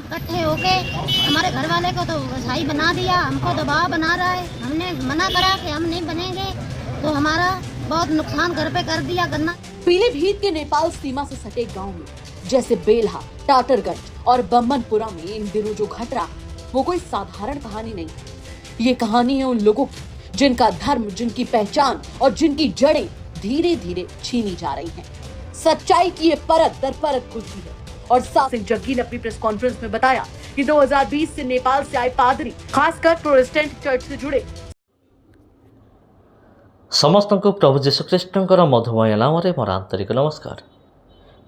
इकट्ठे होके हमारे घर वाले को तो कसाई बना दिया, हमको दबाव बना रहा है। हमने मना करा कि हम नहीं बनेंगे, तो हमारा बहुत नुकसान घर पे कर दिया गन्ना। पीलीभीत के नेपाल सीमा से सटे गांव में जैसे बेल्हा, टाटरगंज और बम्बनपुरा में इन दिनों जो घट रहा वो कोई साधारण कहानी नहीं। ये कहानी है उन लोगों की जिनका धर्म, जिनकी पहचान और जिनकी जड़ें धीरे धीरे छीनी जा रही हैं। सच्चाई की ये परत दर परत खुलती है और साथ सिंह जग्गी ने अपनी प्रेस कॉन्फ्रेंस में बताया कि 2020 से नेपाल से आए पादरी, खासकर प्रोटेस्टेंट चर्च से जुड़े समस्त को प्रभु जीशुख्रीष्टर मधुमय नाम मोर आंतरिक नमस्कार।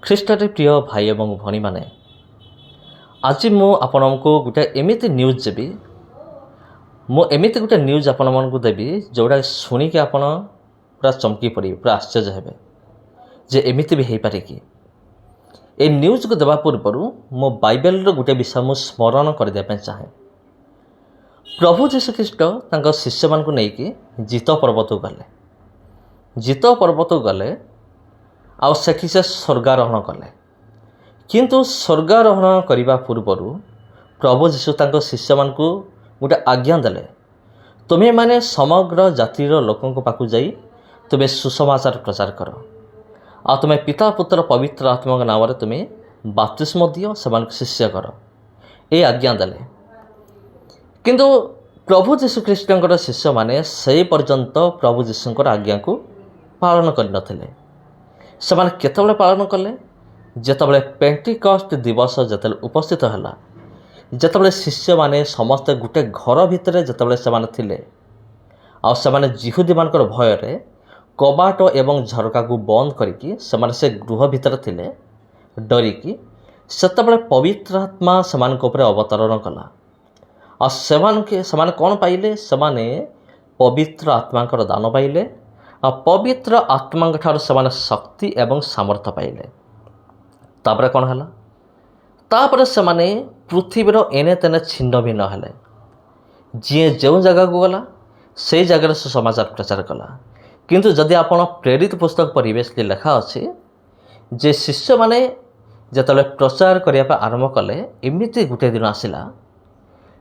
ख्रीष्टर प्रिय भाई एवं भणी मैंने आज मुझे गोटे एमती न्यूज देवी, मुझे गोटे न्यूज आपण देवी जोड़ा शुणिक आप पूरा चमकी पड़े, पूरा आश्चर्य हे जे एमती भी हो पारे कि ए न्यूज को देवा पूर्व मो बाइबल गोटे विषय मुझे स्मरण करदेप चाहे। प्रभु जीशुख्रीष्ट शिष्य मान नहीं जीत पर्वत गले, जीत पर्वत गले आउ सेठी से स्वर्गारोहण कले। किंतु स्वर्गारोहण करने पूर्वर प्रभु जीशु शिष्य मान गोटे आज्ञा देले, तुम्हें माने समग्र जातिर लोकों पाखु जाई तुम्हें सुसमाचार प्रचार कर, आ तुम्हें पिता पुत्र पवित्र आत्मा नाम तुम्हें बपतिस्म दियो, से शिष्य कर, ये आज्ञा देले। किंतु प्रभु जीशुख्रीष्टर शिष्य माने से पर्यंत प्रभु जीशुଙ୍କର आज्ञा को पालन करनथिले। ସେମାନେ କେତେବେଳେ ପାଳନ କଲେ? ଯେତେବେଳେ ପେଣ୍ଟିକଷ୍ଟ ଦିବସ ଯେତେବେଳେ ଉପସ୍ଥିତ ହେଲା, ଯେତେବେଳେ ଶିଷ୍ୟମାନେ ସମସ୍ତେ ଗୋଟେ ଘର ଭିତରେ ଯେତେବେଳେ ସେମାନେ ଥିଲେ, ଆଉ ସେମାନେ ଜିହୁଦୀମାନଙ୍କର ଭୟରେ କବାଟ ଏବଂ ଝରକାକୁ ବନ୍ଦ କରିକି ସେମାନେ ସେ ଗୃହ ଭିତରେ ଥିଲେ ଡରିକି, ସେତେବେଳେ ପବିତ୍ର ଆତ୍ମା ସେମାନଙ୍କ ଉପରେ ଅବତରଣ କଲା। ଆଉ ସେମାନେ କ'ଣ ପାଇଲେ? ସେମାନେ ପବିତ୍ର ଆତ୍ମାଙ୍କର ଦାନ ପାଇଲେ। ଆଉ ପବିତ୍ର ଆତ୍ମାଙ୍କ ଠାରୁ ସେମାନେ ଶକ୍ତି ଏବଂ ସାମର୍ଥ୍ୟ ପାଇଲେ। ତାପରେ କ'ଣ ହେଲା? ତାପରେ ସେମାନେ ପୃଥିବୀର ଏନେ ତେନେ ଛିନ୍ନ ଭିନ୍ନ ହେଲେ। ଯିଏ ଯେଉଁ ଜାଗାକୁ ଗଲା ସେଇ ଜାଗାରେ ସୁସମାଚାର ପ୍ରଚାର କଲା। କିନ୍ତୁ ଯଦି ଆପଣ ପ୍ରେରିତ ପୁସ୍ତକ ପଢ଼ିବେ, ସେଠି ଲେଖା ଅଛି ଯେ ଶିଷ୍ୟମାନେ ଯେତେବେଳେ ପ୍ରଚାର କରିବା ପାଇଁ ଆରମ୍ଭ କଲେ, ଏମିତି ଗୋଟିଏ ଦିନ ଆସିଲା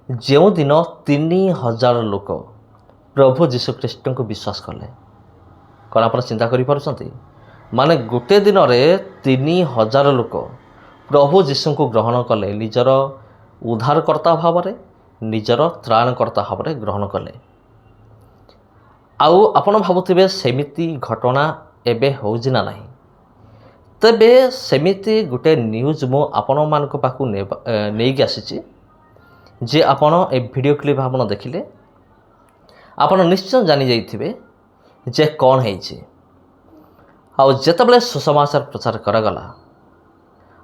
ଯେଉଁ ଦିନ 3000 ଲୋକ ପ୍ରଭୁ ଯୀଶୁଖ୍ରୀଷ୍ଟଙ୍କୁ ବିଶ୍ୱାସ କଲେ। କ'ଣ ଆପଣ ଚିନ୍ତା କରିପାରୁଛନ୍ତି? ମାନେ ଗୋଟେ ଦିନରେ 3000 ଲୋକ ପ୍ରଭୁ ଯୀଶୁଙ୍କୁ ଗ୍ରହଣ କଲେ, ନିଜର ଉଦ୍ଧାରକର୍ତ୍ତା ଭାବରେ, ନିଜର ତ୍ରାଣକର୍ତ୍ତା ଭାବରେ ଗ୍ରହଣ କଲେ। ଆଉ ଆପଣ ଭାବୁଥିବେ ସେମିତି ଘଟଣା ଏବେ ହେଉଛି ନା ନାହିଁ? ତେବେ ସେମିତି ଗୋଟେ ନ୍ୟୁଜ୍ ମୁଁ ଆପଣମାନଙ୍କ ପାଖକୁ ନେଇକି ଆସିଛି, ଯେ ଆପଣ ଏ ଭିଡ଼ିଓ କ୍ଲିପ୍ ଆପଣ ଦେଖିଲେ ଆପଣ ନିଶ୍ଚୟ ଜାଣି ଯାଇଥିବେ ଯେ କ'ଣ ହେଇଛି। ଆଉ ଯେତେବେଳେ ସୁସମାଚାର ପ୍ରଚାର କରାଗଲା,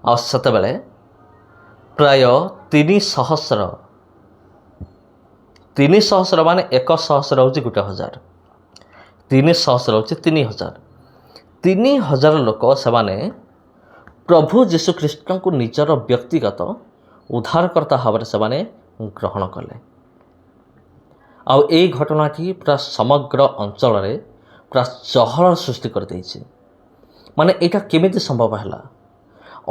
ଆଉ ସେତେବେଳେ ପ୍ରାୟ 300 ମାନେ 100 ହେଉଛି 1000, 300 ହେଉଛି 3000, 3000 ଲୋକ ସେମାନେ ପ୍ରଭୁ ଯୀଶୁଖ୍ରୀଷ୍ଟଙ୍କୁ ନିଜର ବ୍ୟକ୍ତିଗତ ଉଦ୍ଧାରକର୍ତ୍ତା ଭାବରେ ସେମାନେ ଗ୍ରହଣ କଲେ। ଆଉ ଏଇ ଘଟଣାଟି ପୁରା ସମଗ୍ର ଅଞ୍ଚଳରେ ପୁରା ଚହଳ ସୃଷ୍ଟି କରିଦେଇଛି। ମାନେ ଏଇଟା କେମିତି ସମ୍ଭବ ହେଲା?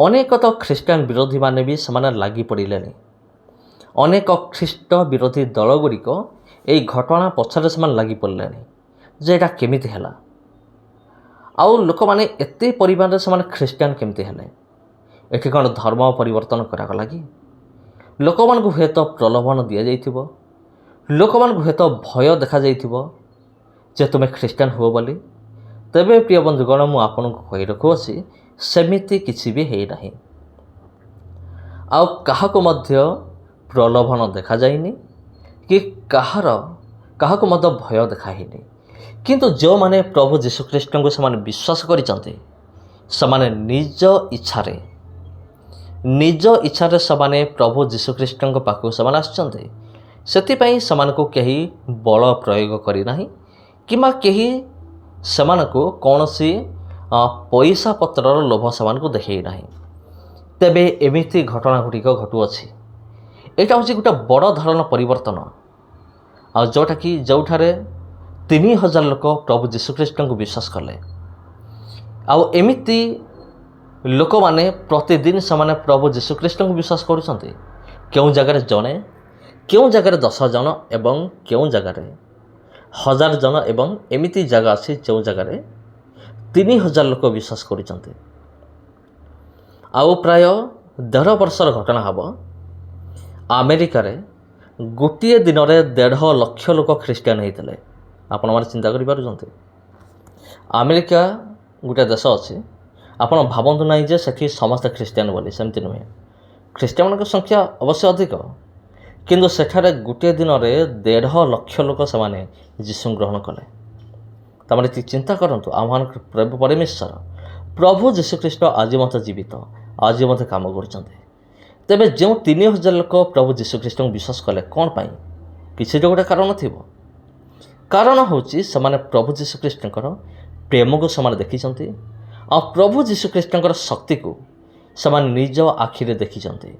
ଅନେକ ତ ଖ୍ରୀଷ୍ଟିଆନ ବିରୋଧୀମାନେ ବି ସେମାନେ ଲାଗି ପଡ଼ିଲେଣି। ଅନେକ ଖ୍ରୀଷ୍ଟ ବିରୋଧୀ ଦଳଗୁଡ଼ିକ ଏଇ ଘଟଣା ପଛରେ ସେମାନେ ଲାଗି ପଡ଼ିଲେଣି ଯେ ଏଇଟା କେମିତି ହେଲା, ଆଉ ଲୋକମାନେ ଏତେ ପରିମାଣରେ ସେମାନେ ଖ୍ରୀଷ୍ଟିଆନ କେମିତି ହେଲେ? ଏଠି କ'ଣ ଧର୍ମ ପରିବର୍ତ୍ତନ କରାଗଲା କି? ଲୋକମାନଙ୍କୁ ହୁଏତ ପ୍ରଲୋଭନ ଦିଆଯାଇଥିବ, ଲୋକମାନଙ୍କୁ ହୁଏତ ଭୟ ଦେଖାଯାଇଥିବ ଯେ ତୁମେ ଖ୍ରୀଷ୍ଟିଆନ ହୁଅ ବୋଲି। ତେବେ ପ୍ରିୟ ବନ୍ଧୁଗଣ, ମୁଁ ଆପଣଙ୍କୁ କହି ରଖୁଅଛି ସେମିତି କିଛି ବି ହେଇନାହିଁ। ଆଉ କାହାକୁ ମଧ୍ୟ ପ୍ରଲୋଭନ ଦେଖାଯାଇନି କି କାହାକୁ ମଧ୍ୟ ଭୟ ଦେଖାହେଇନି। କିନ୍ତୁ ଯେଉଁମାନେ ପ୍ରଭୁ ଯୀଶୁଖ୍ରୀଷ୍ଟଙ୍କୁ ସେମାନେ ବିଶ୍ୱାସ କରିଛନ୍ତି, ସେମାନେ ନିଜ ଇଚ୍ଛାରେ ସେମାନେ ପ୍ରଭୁ ଯୀଶୁଖ୍ରୀଷ୍ଟଙ୍କ ପାଖକୁ ସେମାନେ ଆସିଛନ୍ତି। ସେଥିପାଇଁ ସେମାନଙ୍କୁ କେହି ବଳ ପ୍ରୟୋଗ କରିନାହିଁ କିମ୍ବା କେହି ସେମାନଙ୍କୁ କୌଣସି ପଇସା ପତ୍ରର ଲୋଭ ସେମାନଙ୍କୁ ଦେଖାଇ ନାହିଁ। ତେବେ ଏମିତି ଘଟଣା ଗୁଡ଼ିକ ଘଟୁଅଛି। ଏଇଟା ହେଉଛି ଗୋଟେ ବଡ଼ ଧରଣର ପରିବର୍ତ୍ତନ, ଆଉ ଯେଉଁଠାରେ 3000 ଲୋକ ପ୍ରଭୁ ଯୀଶୁଖ୍ରୀଷ୍ଟଙ୍କୁ ବିଶ୍ୱାସ କଲେ। ଆଉ ଏମିତି ଲୋକମାନେ ପ୍ରତିଦିନ ସେମାନେ ପ୍ରଭୁ ଯୀଶୁଖ୍ରୀଷ୍ଟଙ୍କୁ ବିଶ୍ୱାସ କରୁଛନ୍ତି। କେଉଁ ଜାଗାରେ ଜଣେ, କେଉଁ ଜାଗାରେ 10 ଜଣ ଏବଂ କେଉଁ ଜାଗାରେ 1000 ଜଣ ଏବଂ ଏମିତି ଜାଗା ଅଛି ଯେଉଁ ଜାଗାରେ 3000 ଲୋକ ବିଶ୍ୱାସ କରୁଛନ୍ତି। ଆଉ ପ୍ରାୟ 1.5 ବର୍ଷର ଘଟଣା ହେବ ଆମେରିକାରେ ଗୋଟିଏ ଦିନରେ 1.5 ଲକ୍ଷ ଲୋକ ଖ୍ରୀଷ୍ଟିଆନ ହେଇଥିଲେ। ଆପଣମାନେ ଚିନ୍ତା କରିପାରୁଛନ୍ତି? ଆମେରିକା ଗୋଟିଏ ଦେଶ ଅଛି, ଆପଣ ଭାବନ୍ତୁ ନାହିଁ ଯେ ସେଠି ସମସ୍ତେ ଖ୍ରୀଷ୍ଟିଆନ ବୋଲି, ସେମିତି ନୁହେଁ। ଖ୍ରୀଷ୍ଟିଆନଙ୍କ ସଂଖ୍ୟା ଅବଶ୍ୟ ଅଧିକ, କିନ୍ତୁ ସେଠାରେ ଗୋଟିଏ ଦିନରେ 1.5 ଲକ୍ଷ ଲୋକ ସେମାନେ ଯୀଶୁ ଗ୍ରହଣ କଲେ। ତାମାନେ ଚିନ୍ତା କରନ୍ତୁ, ଆମମାନଙ୍କ ପ୍ରଭୁ ପରମେଶ୍ୱର ପ୍ରଭୁ ଯୀଶୁଖ୍ରୀଷ୍ଟ ଆଜି ମଧ୍ୟ ଜୀବିତ, ଆଜି ମଧ୍ୟ କାମ କରୁଛନ୍ତି। ତେବେ ଯେଉଁ 3000 ଲୋକ ପ୍ରଭୁ ଯୀଶୁଖ୍ରୀଷ୍ଟଙ୍କୁ ବିଶ୍ୱାସ କଲେ, କ'ଣ ପାଇଁ? କିଛି ତ ଗୋଟେ କାରଣ ଥିବ। କାରଣ ହେଉଛି ସେମାନେ ପ୍ରଭୁ ଯୀଶୁଖ୍ରୀଷ୍ଟଙ୍କର ପ୍ରେମକୁ ସେମାନେ ଦେଖିଛନ୍ତି, ଆଉ ପ୍ରଭୁ ଯୀଶୁଖ୍ରୀଷ୍ଟଙ୍କର ଶକ୍ତିକୁ ସେମାନେ ନିଜ ଆଖିରେ ଦେଖିଛନ୍ତି।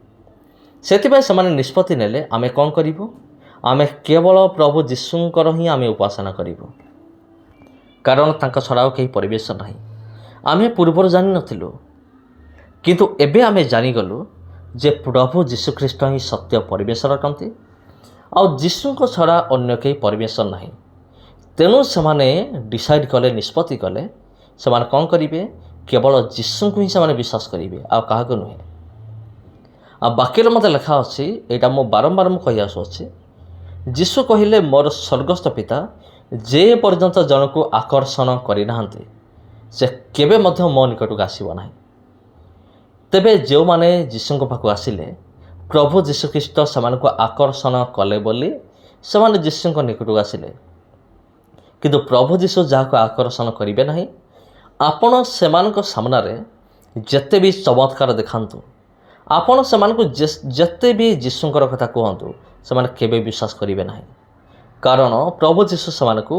ସେଥିପାଇଁ ସେମାନେ ନିଷ୍ପତ୍ତି ନେଲେ, ଆମେ କ'ଣ କରିବୁ? ଆମେ କେବଳ ପ୍ରଭୁ ଯୀଶୁଙ୍କର ହିଁ ଆମେ ଉପାସନା କରିବୁ, କାରଣ ତାଙ୍କ ଛଡ଼ା ଆଉ କେହି ପରିବେଶ ନାହିଁ। ଆମେ ପୂର୍ବରୁ ଜାଣିନଥିଲୁ, କିନ୍ତୁ ଏବେ ଆମେ ଜାଣିଗଲୁ ଯେ ପ୍ରଭୁ ଯୀଶୁଖ୍ରୀଷ୍ଟ ହିଁ ସତ୍ୟ ପରିବେଶର ଅଟନ୍ତି, ଆଉ ଯୀଶୁଙ୍କ ଛଡ଼ା ଅନ୍ୟ କେହି ପରିବେଶ ନାହିଁ। ତେଣୁ ସେମାନେ ଡିସାଇଡ଼୍ କଲେ, ନିଷ୍ପତ୍ତି କଲେ, ସେମାନେ କ'ଣ କରିବେ? କେବଳ ଯୀଶୁଙ୍କୁ ହିଁ ସେମାନେ ବିଶ୍ୱାସ କରିବେ, ଆଉ କାହାକୁ ନୁହେଁ। ଆଉ ବାକ୍ୟରେ ମୋତେ ଲେଖା ଅଛି, ଏଇଟା ମୁଁ ବାରମ୍ବାର କହି ଆସୁଅଛି, ଯୀଶୁ କହିଲେ, ମୋର ସ୍ୱର୍ଗସ୍ଥ ପିତା ଯେ ପର୍ଯ୍ୟନ୍ତ ଜଣକୁ ଆକର୍ଷଣ କରିନାହାନ୍ତି ସେ କେବେ ମଧ୍ୟ ମୋ ନିକଟକୁ ଆସିବ ନାହିଁ। ତେବେ ଯେଉଁମାନେ ଯୀଶୁଙ୍କ ପାଖକୁ ଆସିଲେ, ପ୍ରଭୁ ଯୀଶୁଖ୍ରୀଷ୍ଟ ସେମାନଙ୍କୁ ଆକର୍ଷଣ କଲେ ବୋଲି ସେମାନେ ଯୀଶୁଙ୍କ ନିକଟକୁ ଆସିଲେ। କିନ୍ତୁ ପ୍ରଭୁ ଯୀଶୁ ଯାହାକୁ ଆକର୍ଷଣ କରିବେ ନାହିଁ, ଆପଣ ସେମାନଙ୍କ ସାମ୍ନାରେ ଯେତେ ବି ଚମତ୍କାର ଦେଖାନ୍ତୁ, ଆପଣ ସେମାନଙ୍କୁ ଯେତେ ବି ଯୀଶୁଙ୍କର କଥା କୁହନ୍ତୁ, ସେମାନେ କେବେ ବିଶ୍ୱାସ କରିବେ ନାହିଁ, କାରଣ ପ୍ରଭୁ ଯୀଶୁ ସେମାନଙ୍କୁ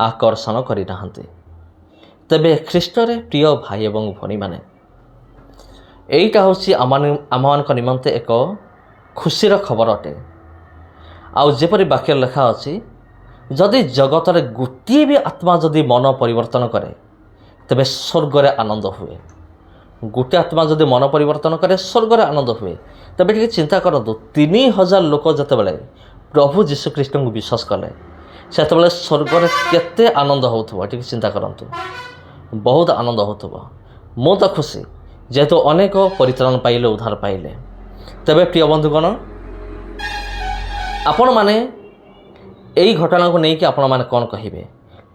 ଆକର୍ଷଣ କରିନାହାନ୍ତି। ତେବେ ଖ୍ରୀଷ୍ଟରେ ପ୍ରିୟ ଭାଇ ଏବଂ ଭଉଣୀମାନେ, ଏଇଟା ହେଉଛି ଆମମାନଙ୍କ ନିମନ୍ତେ ଏକ ଖୁସିର ଖବର ଅଟେ। ଆଉ ଯେପରି ବାକ୍ୟରେ ଲେଖା ଅଛି, ଯଦି ଜଗତରେ ଗୋଟିଏ ବି ଆତ୍ମା ଯଦି ମନ ପରିବର୍ତ୍ତନ କରେ, ତେବେ ସ୍ୱର୍ଗରେ ଆନନ୍ଦ ହୁଏ। ଗୋଟିଏ ଆତ୍ମା ଯଦି ମନ ପରିବର୍ତ୍ତନ କରେ, ସ୍ୱର୍ଗରେ ଆନନ୍ଦ ହୁଏ। ତେବେ ଟିକେ ଚିନ୍ତା କରନ୍ତୁ, 3000 ଲୋକ ଯେତେବେଳେ ପ୍ରଭୁ ଯୀଶୁଖ୍ରୀଷ୍ଟଙ୍କୁ ବିଶ୍ୱାସ କଲେ, ସେତେବେଳେ ସ୍ୱର୍ଗରେ କେତେ ଆନନ୍ଦ ହେଉଥିବ, ଟିକେ ଚିନ୍ତା କରନ୍ତୁ। ବହୁତ ଆନନ୍ଦ ହେଉଥିବ। ମୁଁ ତ ଖୁସି, ଯେହେତୁ ଅନେକ ପରିତ୍ରାଣ ପାଇଲେ, ଉଦ୍ଧାର ପାଇଲେ। ତେବେ ପ୍ରିୟ ବନ୍ଧୁଗଣ, ଆପଣମାନେ ଏହି ଘଟଣାକୁ ନେଇକି ଆପଣମାନେ କ'ଣ କହିବେ?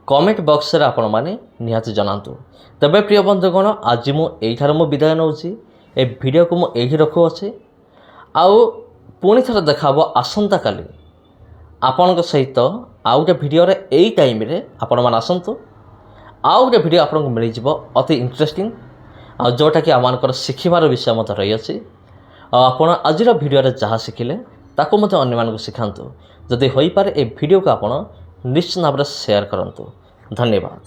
କମେଣ୍ଟ ବକ୍ସରେ ଆପଣମାନେ ନିହାତି ଜଣାନ୍ତୁ। ତେବେ ପ୍ରିୟ ବନ୍ଧୁଗଣ, ଆଜି ମୁଁ ଏଇଠାରେ ବିଦାୟ ନେଉଛି। ଏ ଭିଡ଼ିଓକୁ ମୁଁ ଏଇଠି ରଖୁଅଛି। ଆଉ ପୁଣି ଥରେ ଦେଖା ହେବ ଆସନ୍ତାକାଲି ଆପଣଙ୍କ ସହିତ ଆଉ ଗୋଟେ ଭିଡ଼ିଓରେ। ଏଇ ଟାଇମ୍ରେ ଆପଣମାନେ ଆସନ୍ତୁ, ଆଉ ଗୋଟେ ଭିଡ଼ିଓ ଆପଣଙ୍କୁ ମିଳିଯିବ ଅତି ଇଣ୍ଟରେଷ୍ଟିଂ, ଆଉ ଯେଉଁଟାକି ଆମମାନଙ୍କର ଶିଖିବାର ବିଷୟ ମଧ୍ୟ ରହିଅଛି। ଆଉ ଆପଣ ଆଜିର ଭିଡ଼ିଓରେ ଯାହା ଶିଖିଲେ ତାକୁ ମଧ୍ୟ ଅନ୍ୟମାନଙ୍କୁ ଶିଖାନ୍ତୁ। ଯଦି ହୋଇପାରେ ଏ ଭିଡ଼ିଓକୁ ଆପଣ ନିଶ୍ଚିତ ଭାବରେ ସେୟାର କରନ୍ତୁ। ଧନ୍ୟବାଦ।